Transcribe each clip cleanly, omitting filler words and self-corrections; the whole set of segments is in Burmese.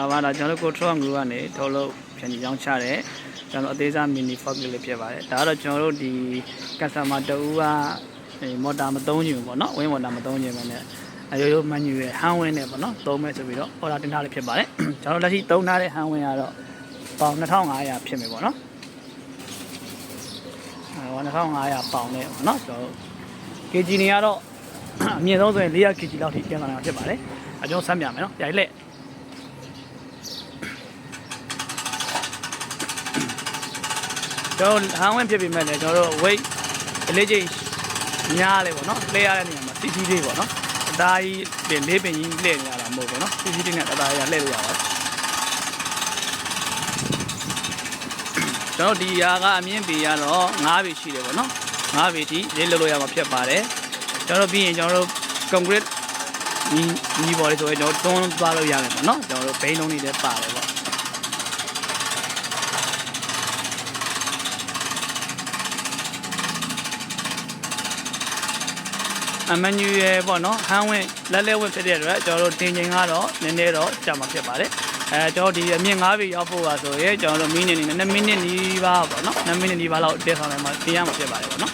င်္ဂလာပါဒါကျွန်တော်တို့ကိုထောင်းကူကနေထုတ်လို့ပြန်ရောင်းချတယ်ကျွန်တော်အသေးစားမီနီဖော့ကလေးဖြစ်ပါတယ်ဒါကတော့ကျွန်တော်တို့ဒီကက်စတမာတူကမော်တာမသုံးချင်ဘူးပေါ့နော်ဝင်းမော်တာမသုံးချင်ပဲနဲ့အရိုးရိုးမန်နျူရဲ့ဟန်ဝင်းနဲ့ပေါ့နော်သုံးမဲ့ဆိုပြီးတော့အော်ဒါတင်ထားလေးဖြစ်ပါတယ်ကျွန်တော်လက်ရှိသုံးထားတဲ့ဟန်ဝင်းကတော့ပေါင်2500ဖြစ်မယ်ပေါ့နော်2500ပေါင်နဲ့ပေါ့နော်ကျွန်တော် kg နေကတော့အမြင့်ဆုံးဆိုရင်400 kg လောက်ထိပြန်လာတာဖြစ်ပါတယ်အကျွန်တော်ဆမ်းပြမယ်နော်ရိုက်လက်ကျွန်တော်ဟန်ဝင်ဖြစ်ပြီးမဲ့လည်းကျွန်တော်တို့ weight အလေးချိန်များလေပေါ့နော်လဲရတဲ့နေရာမှာ CC လေးပေါ့နော်အသားကြီးလေးပင်ကြီးလှည့်နေရတာမဟုတ်ဘူးနော် CC လေးနဲ့အသားရလှည့်လို့ရပါတယ်ကျွန်တော်ဒီရာကအမြင့်ပေရတော့9ပေရှိတယ်ပေါ့နော်9ပေထိလေးလုပ်လို့ရမှာဖြစ်ပါတယ်ကျွန်တော်ပြီးရင်ကျွန်တော်တို့ concrete ညီပေါ်လေးဆိုရင်ကျွန်တော်တွန်းသွားလို့ရတယ်ပေါ့နော်ကျွန်တော်တို့ဘိန်းလုံးလေးလည်းပါတယ်ပေါ့အမန်ယူရယ်ပေါ့နော်ဟန်ဝင်လက်လက်ဝင်ဖြစ်တဲ့အတွက်ကျွန်တော်တို့တင်ချိန်ကတော့နည်းနည်းတော့ကြာမှာဖြစ်ပါတယ်ကျွန်တော်ဒီအမြင့်9ပေရောက်ဖို့ပါဆိုရင်ကျွန်တော်တို့မိနစ်နဲ့2မိနစ်နီးပါပေါ့နော်2မိနစ်နီးပါလောက်တက်ဆောင်နိုင်မှာတင်ရမှာဖြစ်ပါတယ်ပေါ့နော်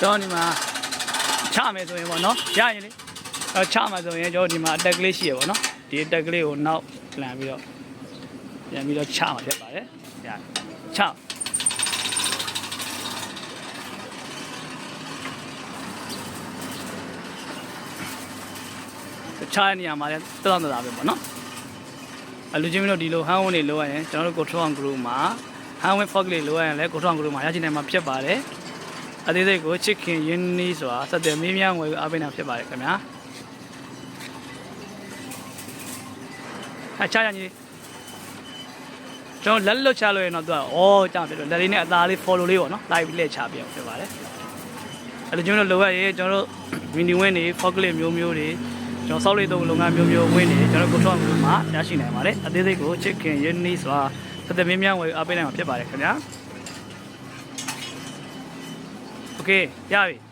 ကျွန်တော်ဒီမှာချမယ်ဆိုရင်ပေါ့နော်ရရင်လေချမယ်ဆိုရင်ကျွန်တော်ဒီမှာအတက်ကလေးရှိရပေါ့နော်ဒီအတက်ကလေးကိုနောက်လှန်ပြီးတော့ပြန်ပြီးတော့ချမှာဖြစ်ပါတယ်ရချချတဲ့နေရာမှာလည်းတောင်းတတာပဲပေါ့နော်လူချင်းမျိုးတို့ဒီလိုဟန်ဝင်လေးလိုရရင်ကျွန်တော်တို့ကိုထောင်း group မှာဟန်ဝင် fork လေးလိုရရင်လည်းကိုထောင်း group မှာရချင်နိုင်မှာဖြစ်ပါတယ်အသေးစိတ်ကိုချစ်ခင်ရင်းနှီးဆိုတာစတဲ့မင်းများငွေအားပေးတာဖြစ်ပါတယ်ခင်ဗျာချရညီကျွန်တော်လက်လွတ်ချလို့ရင်တော့သူကကြောင်ဖြစ်တော့လက်လေးနဲ့အသားလေး follow လေးပေါ့နော်လိုက်ပြီးလက်ချပြအောင်ဖြစ်ပါတယ်အဲ့လိုကျွန်တော်လိုရရင်ကျွန်တော်တို့မီနီဝင်းတွေ fork လေးမျိုးမျိုးတွေကျွန်တော်စောက်လေးသုံးလုပ်ငန်းမျိုးမျိုးဝင်းတွေကျွန်တော်ကိုထောက်မှုမှာရရှိနိုင်ပါတယ်အသေးစိတ်ကိုချစ်ခင်ရင်းနှီးဆိုတာစတဲ့မင်းများငွေအားပေးနိုင်မှာဖြစ်ပါတယ်ခင်ဗျာโอเคရပြီ